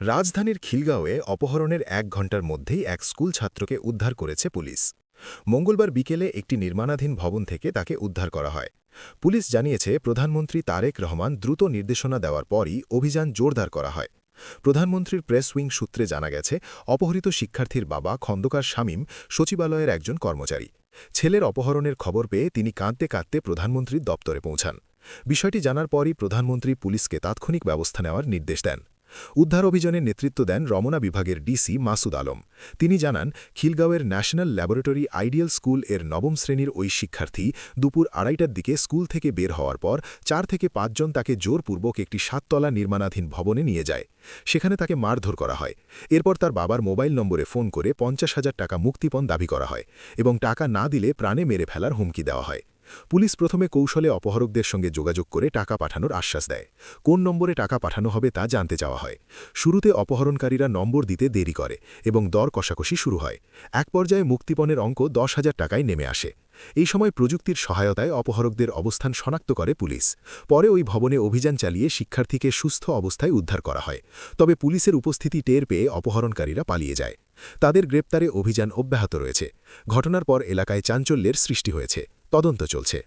রাজধানীর খিলগাঁওয়ে অপহরণের ১ ঘণ্টার মধ্যেই এক স্কুল ছাত্রকে উদ্ধার করেছে পুলিশ। মঙ্গলবার বিকেলে একটি নির্মাণাধীন ভবন থেকে তাকে উদ্ধার করা হয়। পুলিশ জানিয়েছে, প্রধানমন্ত্রী তারেক রহমান দ্রুত নির্দেশনা দেওয়ার পরই অভিযান জোরদার করা হয়। প্রধানমন্ত্রীর প্রেস উইং সূত্রে জানা গেছে, অপহৃত শিক্ষার্থীর বাবা খন্দকার শামীম সচিবালয়ের একজন কর্মচারী। ছেলের অপহরণের খবর পেয়ে তিনি কাঁদতে কাঁদতে প্রধানমন্ত্রীর দপ্তরে পৌঁছান। বিষয়টি জানার পরই প্রধানমন্ত্রী পুলিশকে তাৎক্ষণিক ব্যবস্থা নেওয়ার নির্দেশ দেন। উদ্ধার অভিযানের নেতৃত্ব দেন রমনা বিভাগের ডিসি মাসুদ আলম। তিনি জানান, খিলগাঁওয়ের ন্যাশনাল ল্যাবরেটরি আইডিয়াল স্কুল এর নবম শ্রেণীর ওই শিক্ষার্থী দুপুর ২:৩০টার দিকে স্কুল থেকে বের হওয়ার পর ৪ থেকে ৫ জন তাকে জোরপূর্বক একটি ৭ তলা নির্মাণাধীন ভবনে নিয়ে যায়। সেখানে তাকে মারধর করা হয়। এরপর তার বাবার মোবাইল নম্বরে ফোন করে ৫০,০০০ টাকা মুক্তিপণ দাবি করা হয় এবং টাকা না দিলে প্রাণে মেরে ফেলার হুমকি দেওয়া হয়। পুলিশ প্রথমে কৌশলে অপহরকদের সঙ্গে যোগাযোগ করে টাকা পাঠানোর আশ্বাস দেয়। কোন নম্বরে টাকা পাঠানো হবে তা জানতে চাওয়া হয়। শুরুতে অপহরণকারীরা নম্বর দিতে দেরি করে এবং দর কষাকষি শুরু হয়। এক পর্যায়ে মুক্তিপণের অঙ্ক ১০,০০০ টাকায় নেমে আসে। এই সময় প্রযুক্তির সহায়তায় অপহরকদের অবস্থান শনাক্ত করে পুলিশ। পরে ওই ভবনে অভিযান চালিয়ে শিক্ষার্থীকে সুস্থ অবস্থায় উদ্ধার করা হয়। তবে পুলিশের উপস্থিতি টের পেয়ে অপহরণকারীরা পালিয়ে যায়। তাদের গ্রেপ্তারে অভিযান অব্যাহত রয়েছে। ঘটনার পর এলাকায় চাঞ্চল্যের সৃষ্টি হয়েছে। তদন্ত চলছে।